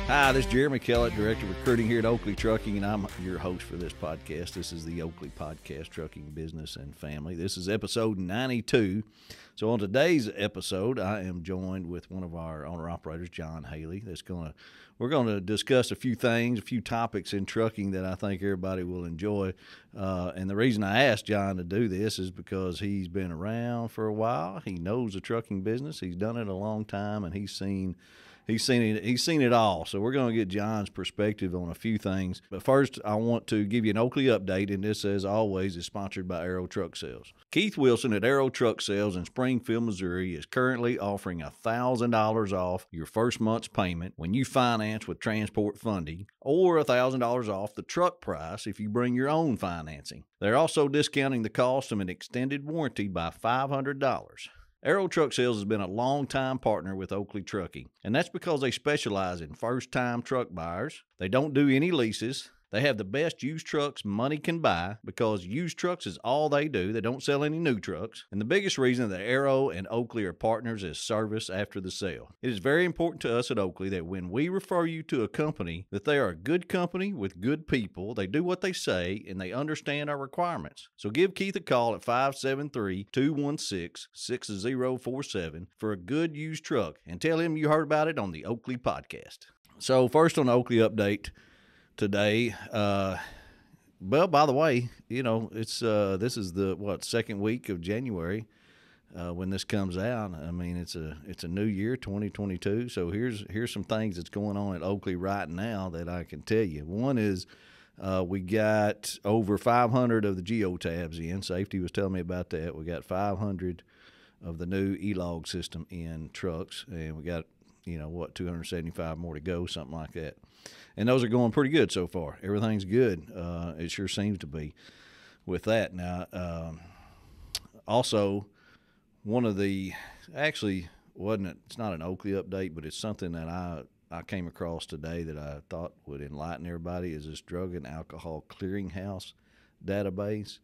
Hi, this is Jeremy Kellett, Director of Recruiting here at Oakley Trucking, and I'm your host for this podcast. This is the Oakley Podcast, Trucking Business and Family. This is episode 92. So on today's episode, I am joined with one of our owner-operators, John Haley. We're going to discuss a few things, a few topics in trucking that I think everybody will enjoy. And the reason I asked John to do this is because he's been around for a while. He knows the trucking business. He's done it a long time, and he's seen it all. So we're going to get John's perspective on a few things. But first, I want to give you an Oakley update, and this, as always, is sponsored by Aero Truck Sales. Keith Wilson at Aero Truck Sales in Springfield, Missouri is currently offering $1,000 off your first month's payment when you finance with transport funding, or $1,000 off the truck price if you bring your own financing. They're also discounting the cost of an extended warranty by $500. Aero Truck Sales has been a long-time partner with Oakley Trucking, and that's because they specialize in first-time truck buyers. They don't do any leases. They have the best used trucks money can buy because used trucks is all they do. They don't sell any new trucks. And the biggest reason that Aero and Oakley are partners is service after the sale. It is very important to us at Oakley that when we refer you to a company, that they are a good company with good people. They do what they say, and they understand our requirements. So give Keith a call at 573-216-6047 for a good used truck, and tell him you heard about it on the Oakley Podcast. So first on the Oakley update today, well, by the way, it's this is the second week of January when this comes out. I mean, it's a new year, 2022. So here's some things that's going on at Oakley right now that I can tell you. One is we got over 500 of the Geotabs in. Safety was telling me about that. We got 500 of the new e-log system in trucks, and we got 275 more to go, something like that. And those are going pretty good so far. Everything's good. It sure seems to be with that. Now, also, one of the, actually, it's not an Oakley update, but it's something that I came across today that I thought would enlighten everybody, is this Drug and Alcohol Clearinghouse database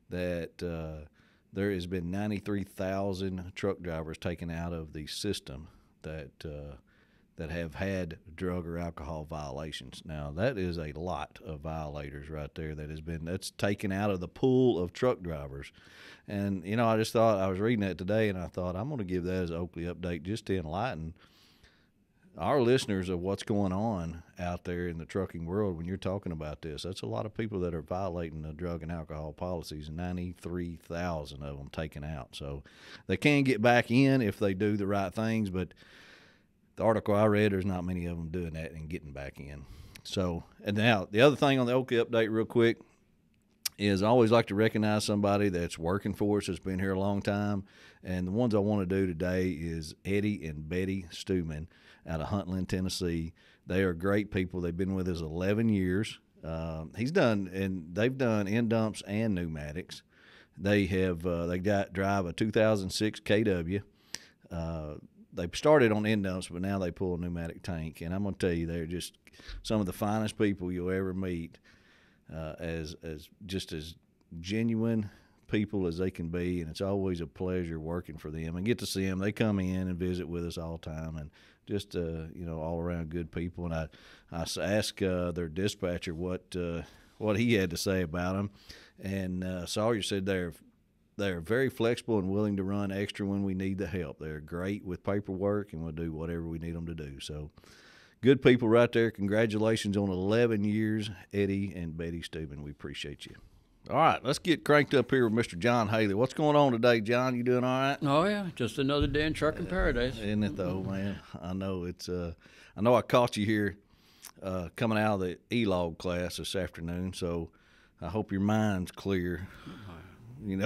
that there has been 93,000 truck drivers taken out of the system that have had drug or alcohol violations. Now, that is a lot of violators right there that's taken out of the pool of truck drivers. And, I just thought, I was reading that today, and I thought, I'm going to give that as an Oakley update just to enlighten our listeners of what's going on out there in the trucking world when you're talking about this. That's a lot of people that are violating the drug and alcohol policies, 93,000 of them taken out. So they can get back in if they do the right things, but the article I read, there's not many of them doing that and getting back in. So, and now the other thing on the Oakley update real quick is I always like to recognize somebody that's working for us, that's been here a long time. And the ones I want to do today is Eddie and Betty Stewman out of Huntland, Tennessee. They are great people. They've been with us 11 years. They've done end dumps and pneumatics. They drive a 2006 KW. They started on end dumps, but now they pull a pneumatic tank. And I'm going to tell you, they're just some of the finest people you'll ever meet, as genuine people as they can be. And it's always a pleasure working for them and get to see them. They come in and visit with us all the time, and just all around good people. And I asked their dispatcher what he had to say about them, and Sawyer said they're very flexible and willing to run extra when we need the help. They're great with paperwork, and we'll do whatever we need them to do. So good people right there. Congratulations on 11 years, Eddie and Betty Steuben. We appreciate you. All right, let's get cranked up here with Mr. John Haley. What's going on today, John? You doing all right? Oh, yeah, just another day in trucking paradise. Isn't it, though, man? I know it's. I know I caught you here coming out of the E-log class this afternoon, so I hope your mind's clear. And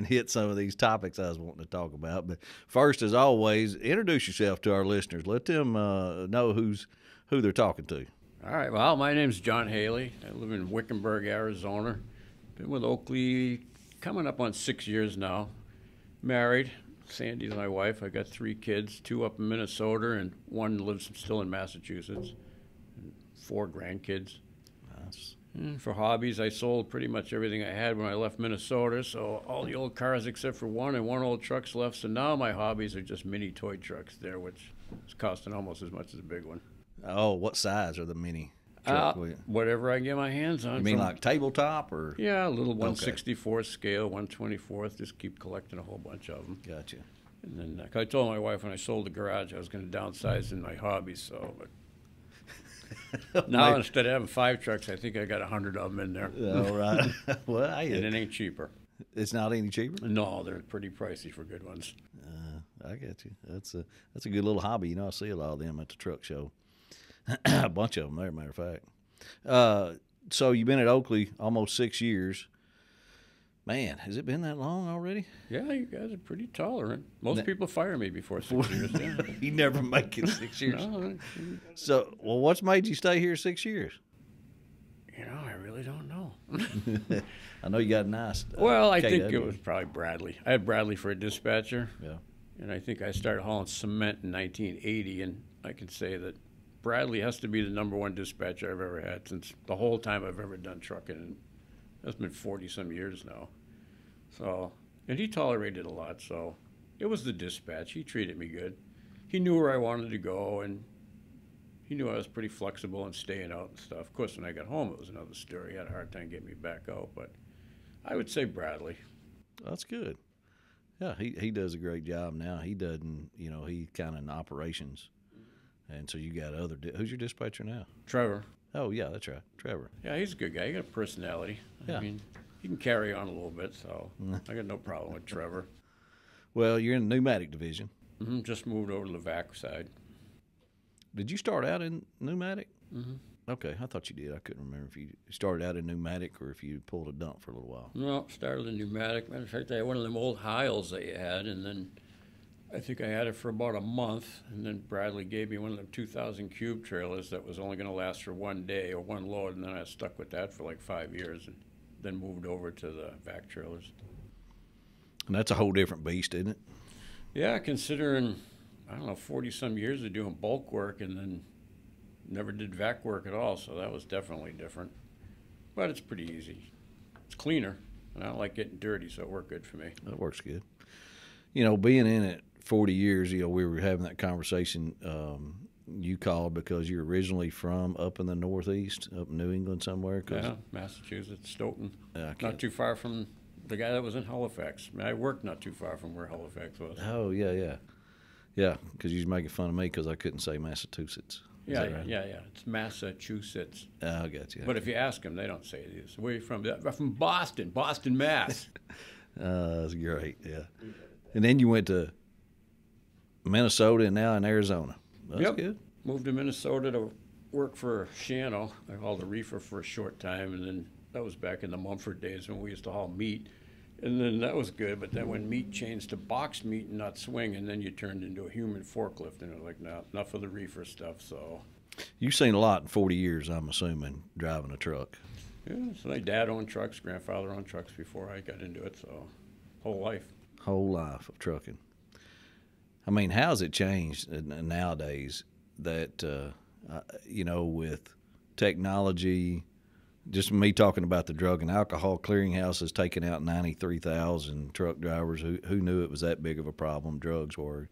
hit some of these topics I was wanting to talk about. But first, as always, introduce yourself to our listeners. Let them know who they're talking to. All right. Well, my name's John Haley. I live in Wickenburg, Arizona. Been with Oakley coming up on 6 years now. Married. Sandy's my wife. I got 3 kids, 2 up in Minnesota, and 1 lives still in Massachusetts. And 4 grandkids. Nice. And for hobbies, I sold pretty much everything I had when I left Minnesota, so all the old cars except for one, and one old truck's left. So now my hobbies are just mini toy trucks there, which is costing almost as much as a big one. Oh, what size are the mini truck? Whatever I can get my hands on. You mean like tabletop or? Yeah, a little 1/64 scale, 1/24. Just keep collecting a whole bunch of them. Gotcha. And then I told my wife when I sold the garage I was going to downsize in my hobbies, so... But now, instead of having 5 trucks, I think I got 100 of them in there. All right. Well, and it ain't cheaper. It's not any cheaper? No, they're pretty pricey for good ones. I get you. That's a good little hobby. You know, I see a lot of them at the truck show. A bunch of them there, matter of fact. So you've been at Oakley almost 6 years. Man, has it been that long already? Yeah, you guys are pretty tolerant. Most people fire me before 6 years. Yeah. You never make it 6 years. No, So, well, what's made you stay here 6 years? You know, I really don't know. I know you got a nice. Well, I KW. think it was probably Bradley. I had Bradley for a dispatcher. Yeah. And I think I started hauling cement in 1980, and I can say that Bradley has to be the #1 dispatcher I've ever had since the whole time I've ever done trucking. And that's been 40-some years now. So, and he tolerated a lot, so it was the dispatch. He treated me good. He knew where I wanted to go, and he knew I was pretty flexible and staying out and stuff. Of course, when I got home, it was another story. He had a hard time getting me back out, but I would say Bradley. That's good. Yeah, he does a great job now. He doesn't, you know, he kind of in operations. And so you got other, who's your dispatcher now? Trevor. Oh, yeah, that's right, Trevor. Yeah, he's a good guy. He got a personality. Yeah. I mean, he can carry on a little bit, so I got no problem with Trevor. Well, you're in the pneumatic division. Just moved over to the vac side. Did you start out in pneumatic? Mm-hmm. Okay, I thought you did. I couldn't remember if you started out in pneumatic or if you pulled a dump for a little while. No, started in pneumatic. Matter of fact, I had one of them old Hiles that you had, and then I think I had it for about a month, and then Bradley gave me one of them 2,000 cube trailers that was only going to last for one day or one load, and then I stuck with that for like 5 years, and then moved over to the vac trailers. And that's a whole different beast, isn't it? Yeah, considering, I don't know, 40-some years of doing bulk work and then never did vac work at all, so that was definitely different. But it's pretty easy. It's cleaner, and I don't like getting dirty, so it worked good for me. That works good. You know, being in it 40 years, you know, we were having that conversation. You called because you're originally from up in the Northeast, up in New England somewhere. Yeah, Massachusetts, Stoughton. Not too far from the guy that was in Halifax. I mean, I worked not too far from where Halifax was. Oh, yeah. Yeah, because you was making fun of me because I couldn't say Massachusetts. Is that right? Yeah. It's Massachusetts. I got you. But if you ask them, they don't say it is. Where are you from? I'm from Boston, Mass. That's great, yeah. And then you went to Minnesota and now in Arizona. That's good. Moved to Minnesota to work for Shano. I hauled a reefer for a short time, and then that was back in the Mumford days when we used to haul meat. And then that was good, but then when meat changed to boxed meat and not swing, and then you turned into a human forklift, and it was like, no, enough of the reefer stuff, so. You've seen a lot in 40 years, I'm assuming, driving a truck. Yeah, so my dad owned trucks, grandfather owned trucks before I got into it, so whole life. Whole life of trucking. I mean, how's it changed nowadays that, you know, with technology, just me talking about the Drug and Alcohol Clearinghouse has taken out 93,000 truck drivers. Who knew it was that big of a problem drugs were?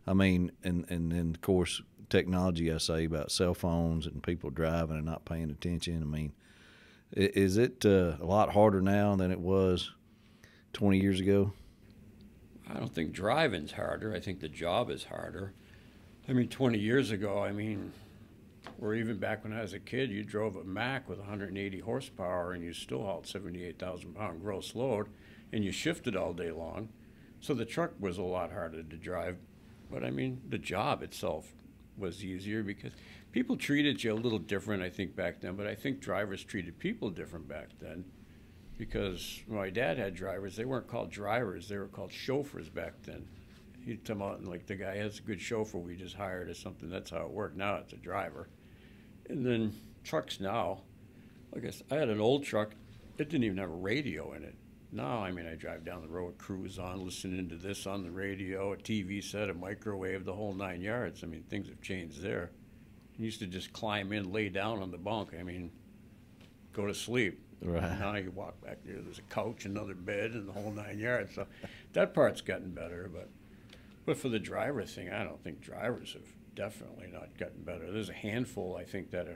I mean, and then, of course, technology, I say, about cell phones and people driving and not paying attention. I mean, is it a lot harder now than it was 20 years ago? I don't think driving's harder. I think the job is harder. I mean, 20 years ago, or even back when I was a kid, you drove a Mack with 180 horsepower and you still hauled 78,000-pound gross load, and you shifted all day long. So the truck was a lot harder to drive. But, I mean, the job itself was easier because people treated you a little different, I think, back then. But I think drivers treated people different back then. Because when my dad had drivers, they weren't called drivers, they were called chauffeurs back then. He'd come out and like, the guy has a good chauffeur we just hired or something. That's how it worked. Now it's a driver. And then trucks now, like I had an old truck, it didn't even have a radio in it. Now, I mean, I drive down the road, cruise on, listening to this on the radio, a TV set, a microwave, the whole 9 yards. I mean, things have changed there. You used to just climb in, lay down on the bunk. I mean, go to sleep. Right. Now you walk back there's a couch, another bed, and the whole 9 yards. So that part's gotten better. But for the driver thing, I don't think drivers have definitely not gotten better. There's a handful, I think, that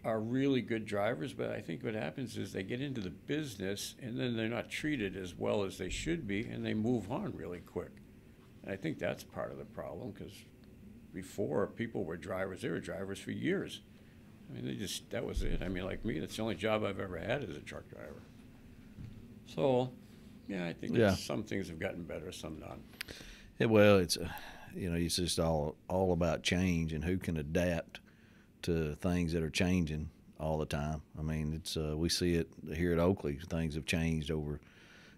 are really good drivers, but I think what happens is they get into the business and then they're not treated as well as they should be, and they move on really quick. And I think that's part of the problem, because before people were drivers, they were drivers for years. I mean, that was it. I mean, like me, that's the only job I've ever had as a truck driver. So, yeah, I think some things have gotten better, some not. Yeah, well, it's it's just all about change and who can adapt to things that are changing all the time. I mean, it's we see it here at Oakley. Things have changed over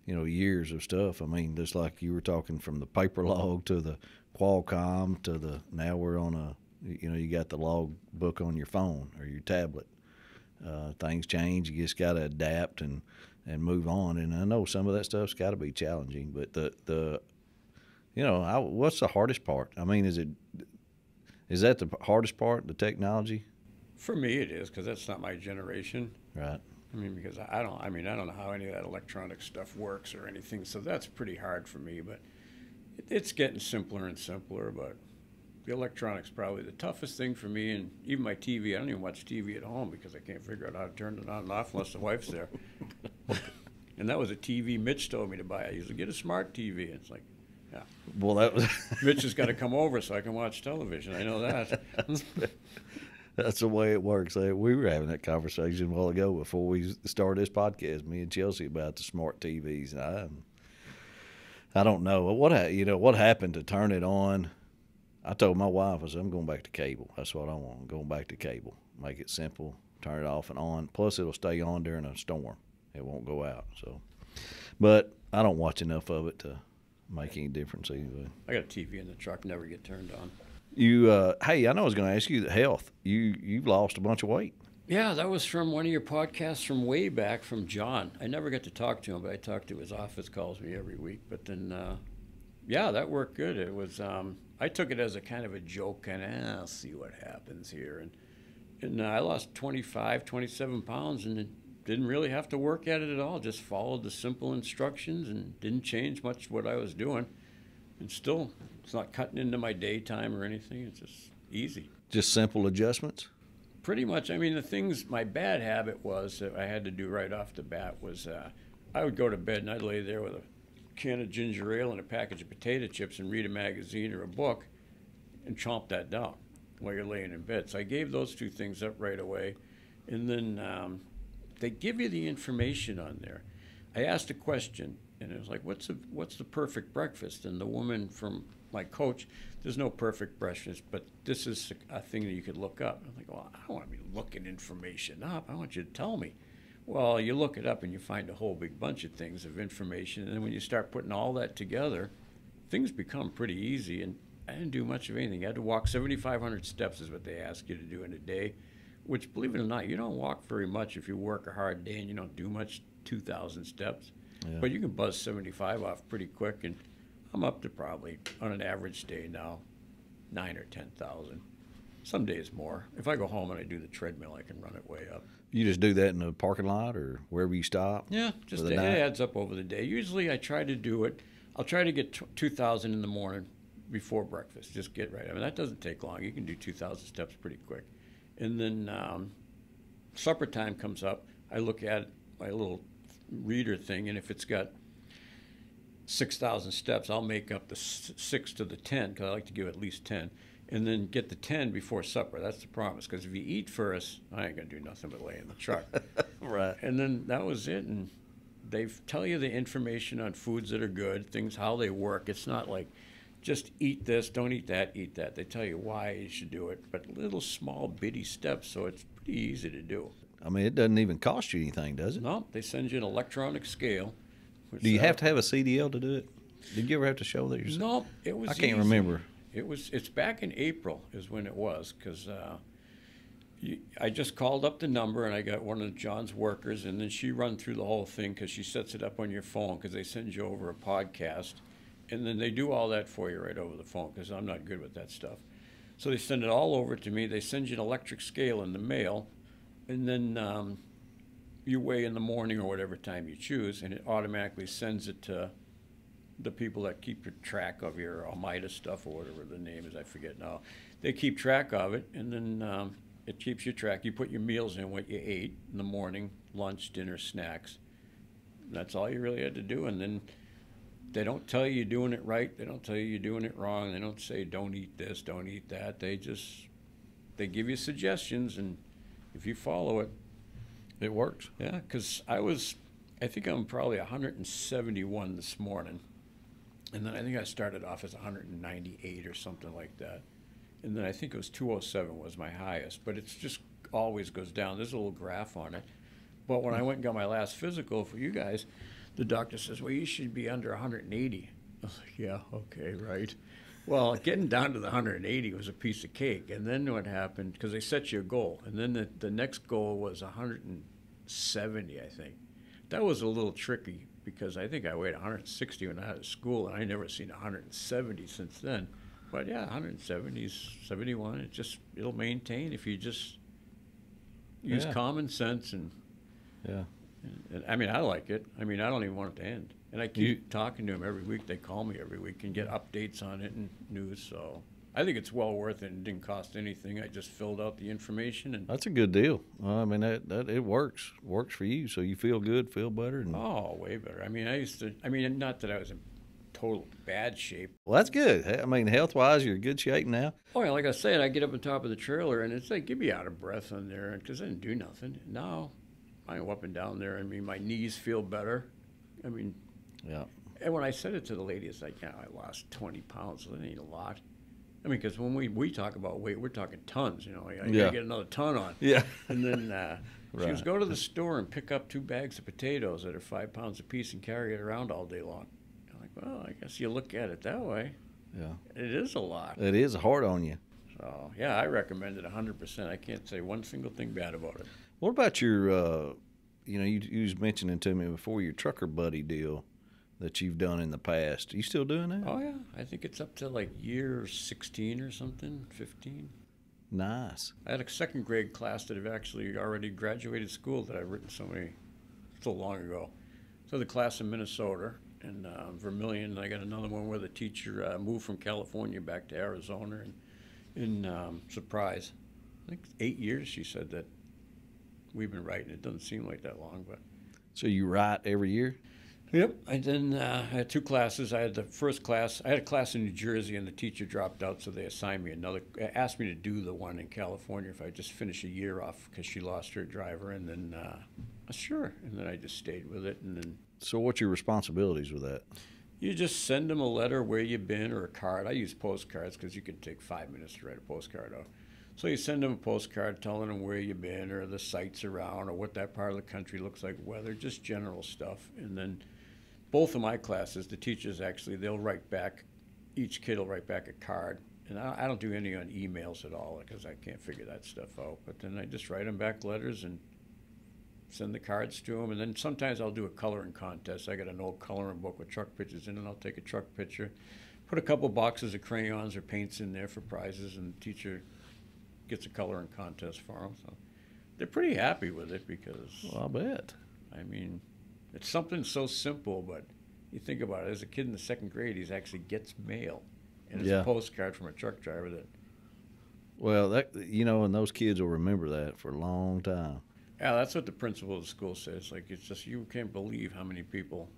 years of stuff. I mean, just like you were talking, from the paper log to the Qualcomm to now we're on you got the log book on your phone or your tablet. Things change. You just got to adapt and move on. And I know some of that stuff's got to be challenging, but what's the hardest part? I mean, is that the hardest part, the technology? For me, it is, because that's not my generation. Right. I mean, because I don't know how any of that electronic stuff works or anything, so that's pretty hard for me. But it's getting simpler and simpler. But the electronic's probably the toughest thing for me, and even my TV. I don't even watch TV at home because I can't figure out how to turn it on and off unless the wife's there. And that was a TV Mitch told me to buy. I usually get a smart TV. It's like, yeah. Well, that was Mitch has got to come over so I can watch television. I know that. That's the way it works. We were having that conversation a while ago before we started this podcast, me and Chelsea, about the smart TVs. I don't know what happened to turn it on. I told my wife, I said, I'm going back to cable. That's what I want. I'm going back to cable. Make it simple. Turn it off and on. Plus, it'll stay on during a storm. It won't go out. So, but I don't watch enough of it to make any difference either. I got a TV in the truck, never get turned on. Hey, I know I was going to ask you the health. You've lost a bunch of weight. Yeah, that was from one of your podcasts from way back, from John. I never got to talk to him, but I talk to his office, calls me every week. But then, that worked good. It was, I took it as a kind of a joke, and I'll see what happens here. And I lost 27 pounds, and didn't really have to work at it at all. Just followed the simple instructions and didn't change much what I was doing. And still, it's not cutting into my daytime or anything. It's just easy. Just simple adjustments? Pretty much. I mean, the things, my bad habit was that I had to do right off the bat was I would go to bed and I'd lay there with a can of ginger ale and a package of potato chips and read a magazine or a book and chomp that down while you're laying in bed. So I gave those two things up right away. And then they give you the information on there. I asked a question, and it was like, what's the perfect breakfast? And the woman from my coach, there's no perfect breakfast, but this is a thing that you could look up. I'm like, well, I don't want to be looking information up. I want you to tell me. Well, you look it up and you find a whole big bunch of things of information. And then when you start putting all that together, things become pretty easy. And I didn't do much of anything. I had to walk 7,500 steps is what they ask you to do in a day, which, believe it or not, you don't walk very much if you work a hard day and you don't do much, 2,000 steps. Yeah. But you can buzz 75 off pretty quick, and I'm up to probably, on an average day now, 9,000 or 10,000. Some days more. If I go home and I do the treadmill, I can run it way up. You just do that in the parking lot or wherever you stop? Yeah, just it adds up over the day. Usually I try to do it. I'll try to get 2,000 in the morning before breakfast. Just get right. I mean, that doesn't take long. You can do 2,000 steps pretty quick. And then supper time comes up. I look at my little reader thing, and if it's got 6,000 steps, I'll make up the 6 to the 10, because I like to give at least 10, and then get the 10 before supper. That's the promise, because if you eat first, I ain't going to do nothing but lay in the truck. Right. And then that was it, and they tell you the information on foods that are good, things, how they work. It's not like just eat this, don't eat that, eat that. They tell you why you should do it, but little small bitty steps, so it's pretty easy to do. I mean, it doesn't even cost you anything, does it? No, they send you an electronic scale. Do you have to have a CDL to do it? Did you ever have to show that yourself? No, it was I can't easy. remember. It's back in April is when it was, because I just called up the number and I got one of John's workers, and then she run through the whole thing, because she sets it up on your phone, because they send you over a podcast, and then they do all that for you right over the phone, because I'm not good with that stuff. So they send it all over to me. They send you an electric scale in the mail, and then you weigh in the morning or whatever time you choose, and it automatically sends it to the people that keep track of your Almeida stuff or whatever the name is. I forget now. They keep track of it, and then it keeps you track. You put your meals in, what you ate in the morning, lunch, dinner, snacks. That's all you really had to do, and then they don't tell you you're doing it right. They don't tell you you're doing it wrong. They don't say don't eat this, don't eat that. They give you suggestions, and if you follow it, It works. yeah. Because I think I'm probably 171 this morning, and then I think I started off as 198 or something like that, and then I think it was 207 was my highest. But it's just always goes down. There's a little graph on it. But when I went and got my last physical for you guys, the doctor says, well, you should be under 180. I was like, yeah, okay, right. Well, getting down to the 180 was a piece of cake. And then what happened, because they set you a goal, and then the next goal was 170, I think. That was a little tricky because I think I weighed 160 when I was at school, and I never seen 170 since then. But yeah, 170s, 71, it'll maintain if you just use common sense and Yeah. And I mean, I like it. I mean, I don't even want it to end. And I keep talking to them every week. They call me every week and get updates on it and news. So I think it's well worth it. It didn't cost anything. I just filled out the information. And That's a good deal. I mean, that it works for you. So you feel good, feel better. And oh, way better. I mean, not that I was in total bad shape. well, that's good. I mean, health-wise, you're in good shape now. Oh, yeah, like I said, I get up on top of the trailer, and it's like, give me out of breath on there because I didn't do nothing. Now I go up and down there. I mean, my knees feel better. I mean, Yeah. and when I said it to the lady, it's like, yeah, I lost 20 pounds. So that ain't a lot. I mean, because when we talk about weight, we're talking tons. You know, I gotta get another ton on. Yeah. And then she Right. goes, go to the store and pick up 2 bags of potatoes that are 5 pounds apiece and carry it around all day long. I'm like, well, I guess you look at it that way. Yeah. It is a lot. It is hard on you. So yeah, I recommend it 100%. I can't say one single thing bad about it. What about your, you was mentioning to me before your trucker buddy deal that you've done in the past. Are you still doing that? Oh yeah, I think it's up to like year 16 or something, 15. Nice. I had a second grade class that have actually already graduated school that I've written so long ago. So the class in Minnesota and Vermilion, and I got another one where the teacher moved from California back to Arizona, and in Surprise, I think 8 years she said that we've been writing. It doesn't seem like that long, but. So you write every year? Yep. And then I had 2 classes. I had the first class. I had a class in New Jersey, and the teacher dropped out, so they assigned me asked me to do the one in California if I just finish a year off because she lost her driver. And then, sure. And then I just stayed with it. And then. So what's your responsibilities with that? You just send them a letter where you've been or a card. I use postcards because you can take 5 minutes to write a postcard out. So you send them a postcard telling them where you've been or the sights around or what that part of the country looks like, weather, just general stuff. And then both of my classes, the teachers they'll write back, each kid will write back a card. And I don't do any on emails at all because I can't figure that stuff out. But then I just write them back letters and send the cards to them. And then sometimes I'll do a coloring contest. I got an old coloring book with truck pictures in it, and I'll take a truck picture, put a couple boxes of crayons or paints in there for prizes, and the teacher gets a coloring contest for them. So they're pretty happy with it because, Well, I bet. I mean, it's something so simple, but you think about it, as a kid in the second grade, he actually gets mail. And it's Yeah. a postcard from a truck driver that, Well, and those kids will remember that for a long time. yeah, that's what the principal of the school says. Like, it's just, you can't believe how many people,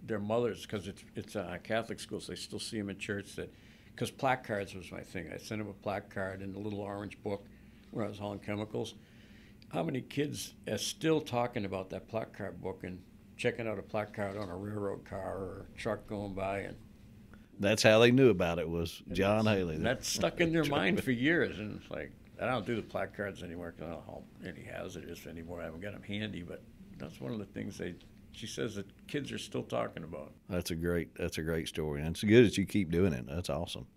their mothers, because it's a Catholic school, so they still see them in church, because plaque cards was my thing. I sent them a plaque card in the little orange book where I was hauling chemicals. How many kids are still talking about that plaque card book and checking out a plaque card on a railroad car or a truck going by? And That's how they knew about it was John Haley. that's stuck in their mind for years. And it's like, I don't do the plaque cards anymore because I don't know how any hazardous anymore. I haven't got them handy, but that's one of the things she says that kids are still talking about. That's a great story, and it's good that you keep doing it. That's awesome.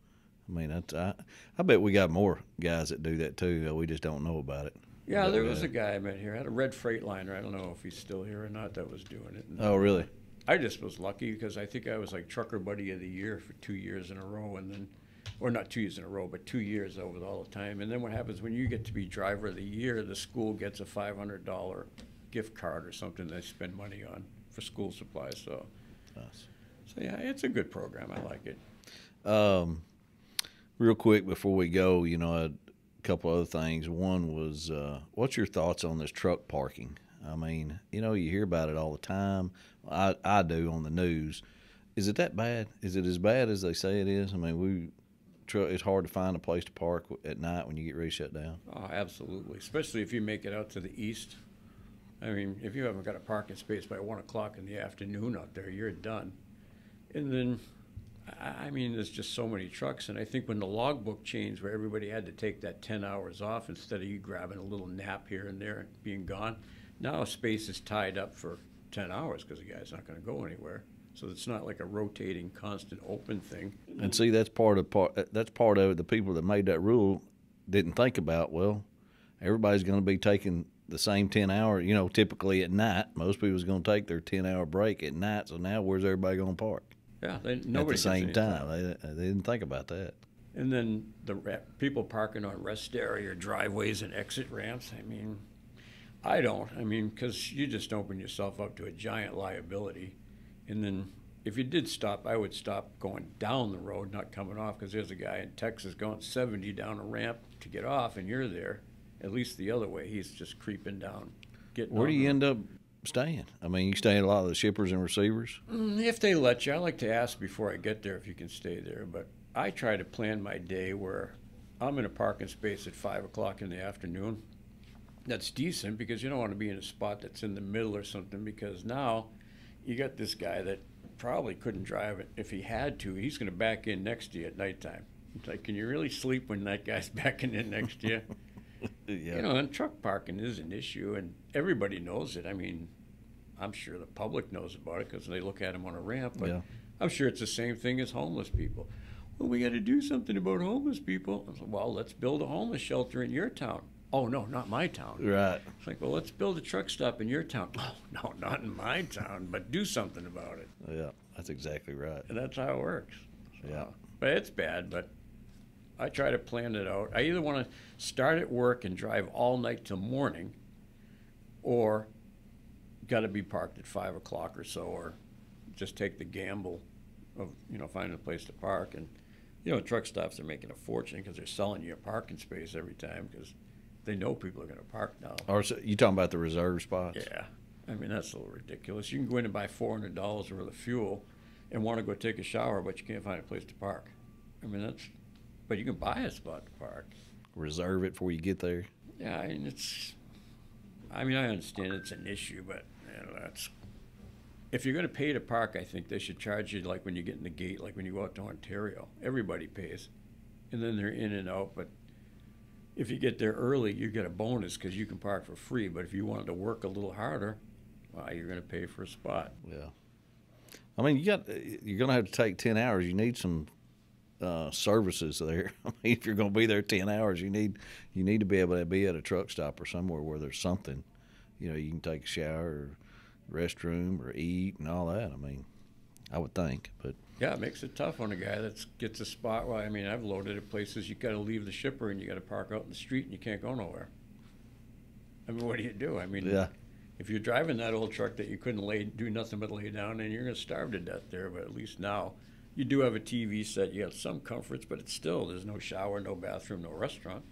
I mean, I bet we got more guys that do that too. We just don't know about it. Yeah, But, there was a guy I met here. I had a red Freightliner. I don't know if he's still here or not that was doing it. And Oh, really? I just was lucky because I think I was like Trucker Buddy of the Year for 2 years in a row. And then or not 2 years in a row, but 2 years over all the time. And then what happens when you get to be driver of the year, the school gets a $500 gift card or something they spend money on for school supplies. So, so yeah, it's a good program. I like it. Real quick before we go, you know, a couple other things. One was, what's your thoughts on this truck parking? I mean, you know, you hear about it all the time. I do on the news. Is it that bad? Is it as bad as they say it is? I mean, it's hard to find a place to park at night when you get ready to shut down. Oh, absolutely. Especially if you make it out to the east. I mean, if you haven't got a parking space by 1 o'clock in the afternoon out there, you're done. And then, I mean, there's just so many trucks. And I think when the logbook changed where everybody had to take that 10 hours off instead of you grabbing a little nap here and there and being gone, now a space is tied up for 10 hours because the guy's not going to go anywhere. So it's not like a rotating, constant open thing. And see, that's part of it. The people that made that rule didn't think about, well, everybody's going to be taking the same 10 hour, you know, typically at night. Most people's going to take their 10-hour break at night. So now where's everybody going to park? Yeah, at nobody the same time. They didn't think about that. And then the people parking on rest area, driveways, and exit ramps. I mean, I don't. I mean, because you just open yourself up to a giant liability. And then if you did stop, I would stop going down the road, not coming off, because there's a guy in Texas going 70 down a ramp to get off, and you're there. At least the other way, he's just creeping down. Where do you end up staying? I mean, you stay at a lot of the shippers and receivers? If they let you. I like to ask before I get there if you can stay there. But I try to plan my day where I'm in a parking space at 5 o'clock in the afternoon. That's decent because you don't want to be in a spot that's in the middle or something, because now you got this guy that probably couldn't drive it if he had to. He's going to back in next to you at nighttime. It's like, can you really sleep when that guy's backing in next to you? Yeah. You know, and truck parking is an issue, and everybody knows it. I mean, I'm sure the public knows about it because they look at him on a ramp, but yeah. I'm sure it's the same thing as homeless people. Well, we got to do something about homeless people. I was like, well, let's build a homeless shelter in your town. Oh, no, not my town. Right. It's like, well, let's build a truck stop in your town. Oh, no, not in my town, but do something about it. Yeah, that's exactly right. And that's how it works. So, yeah. But it's bad, but I try to plan it out. I either want to start at work and drive all night till morning, or got to be parked at 5 o'clock or so, or just take the gamble of, you know, finding a place to park. And, you know, truck stops are making a fortune because they're selling you a parking space every time because they know people are going to park now. Or so you talking about the reserve spots? Yeah. I mean, that's a little ridiculous. You can go in and buy $400 worth of fuel and want to go take a shower, but you can't find a place to park. I mean, but you can buy a spot to park. Reserve it before you get there? Yeah, I understand it's an issue, but you know, if you're going to pay to park, I think they should charge you like when you get in the gate, like when you go out to Ontario. Everybody pays, and then they're in and out, but if you get there early, you get a bonus because you can park for free. But if you wanted to work a little harder, well, you're going to pay for a spot. Yeah. I mean, you're going to have to take 10 hours. You need some services there. I mean, if you're going to be there 10 hours, you need to be able to be at a truck stop or somewhere where there's something. You know, you can take a shower or restroom or eat and all that. I mean, I would think, but. Yeah, it makes it tough on a guy that gets a spot. Well, I mean, I've loaded at places you got to leave the shipper and you got to park out in the street and you can't go nowhere. I mean, what do you do? I mean, yeah. If you're driving that old truck that you couldn't do nothing but lay down, and you're going to starve to death there. But at least now, you do have a TV set. You have some comforts, but it's still, there's no shower, no bathroom, no restaurant.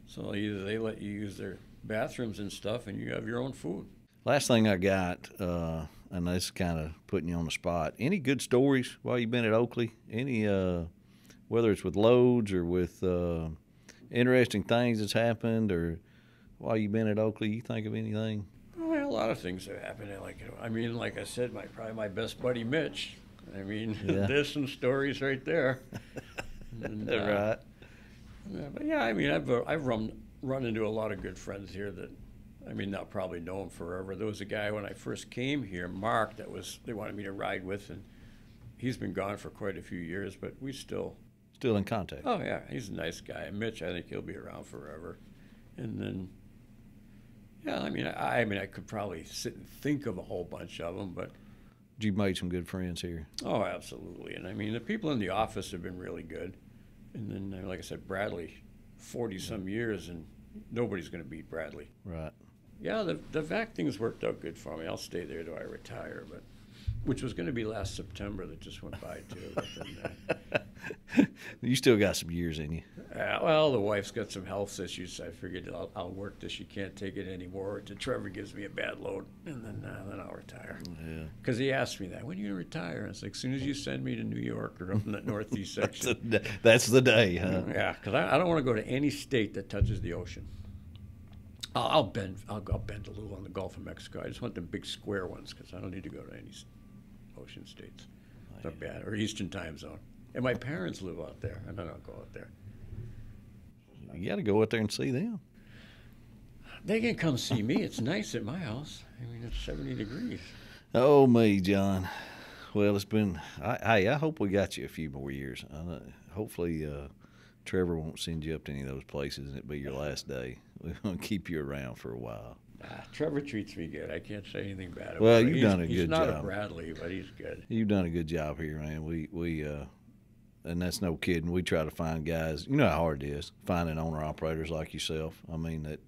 So either they let you use their bathrooms and stuff, and you have your own food. Last thing I got, and this is kind of putting you on the spot. Any good stories while you've been at Oakley? Any, whether it's with loads or with interesting things that's happened, or while you've been at Oakley, you think of anything? Well, a lot of things have happened. Like I said, probably my best buddy Mitch. I mean, yeah. There's some stories right there. And, right. But yeah, I mean, I've run into a lot of good friends here that, I mean, I'll probably know him forever. There was a guy when I first came here, Mark, they wanted me to ride with, and he's been gone for quite a few years, but we still in contact. Oh yeah, he's a nice guy. And Mitch, I think he'll be around forever. And then, yeah, I mean, I could probably sit and think of a whole bunch of them, but. You've made some good friends here. Oh, absolutely. And I mean, the people in the office have been really good. And then, like I said, Bradley, 40-some years, and nobody's going to beat Bradley. Right. Yeah, the VAC things worked out good for me. I'll stay there till I retire, but which was going to be last September that just went by, too. But then, You still got some years in you. well, the wife's got some health issues, so I figured I'll work till she can't take it anymore, until Trevor gives me a bad load, and then I'll retire. Yeah. Because he asked me that, when are you going to retire? I was like, as soon as you send me to New York or up in that northeast section. That's the day, huh? Yeah, because I don't want to go to any state that touches the ocean. I'll bend a little on the Gulf of Mexico. I just want them big square ones because I don't need to go to any ocean states. It's not bad. Or Eastern time zone. And my parents live out there, and then I'll go out there. You got to go out there and see them. They can come see me. It's nice at my house. I mean, it's 70 degrees. Oh, me, John. Well, it's been. I hope we got you a few more years. Hopefully, Trevor won't send you up to any of those places and it'll be your last day. We're going to keep you around for a while. Trevor treats me good. I can't say anything bad about him. Well, you've done a good He's job. not a Bradley, but he's good. You've done a good job here, man. We and that's no kidding. We try to find guys. You know how hard it is finding owner-operators like yourself. I mean, that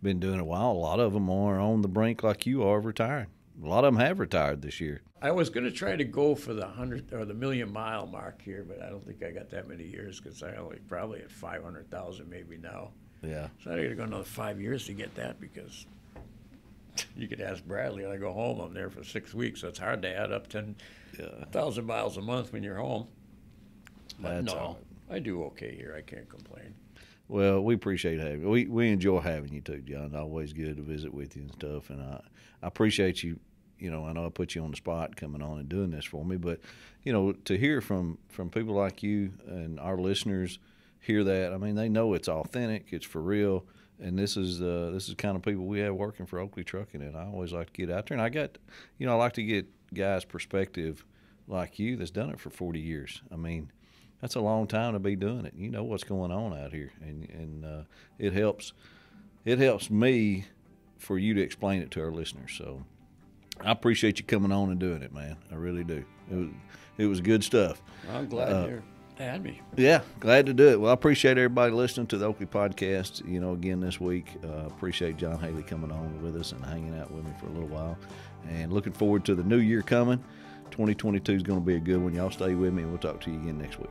been doing it a while. A lot of them are on the brink like you are of retiring. A lot of them have retired this year. I was going to try to go for the 100 or the million-mile mark here, but I don't think I got that many years because I only probably at 500,000 maybe now. Yeah. So I got to go another 5 years to get that because you could ask Bradley. When I go home, I'm there for 6 weeks, so it's hard to add up 10,000 miles a month when you're home. But That's no, all right. I do okay here. I can't complain. Well, we appreciate having you. We enjoy having you too, John. It's always good to visit with you and stuff. And I appreciate you. You know, I know I put you on the spot coming on and doing this for me, but you know, to hear from people like you and our listeners hear that, I mean, they know it's authentic, it's for real, and this is the kind of people we have working for Oakley Trucking. And I always like to get out there, and I like to get guys' perspective like you that's done it for 40 years. I mean, that's a long time to be doing it. You know what's going on out here, and it helps me for you to explain it to our listeners. So I appreciate you coming on and doing it, man. I really do. It was good stuff. I'm glad you had me. Yeah, glad to do it. Well, I appreciate everybody listening to the Oakley podcast. You know, again this week, appreciate John Haley coming on with us and hanging out with me for a little while, and looking forward to the new year coming. 2022 is going to be a good one. Y'all stay with me, and we'll talk to you again next week.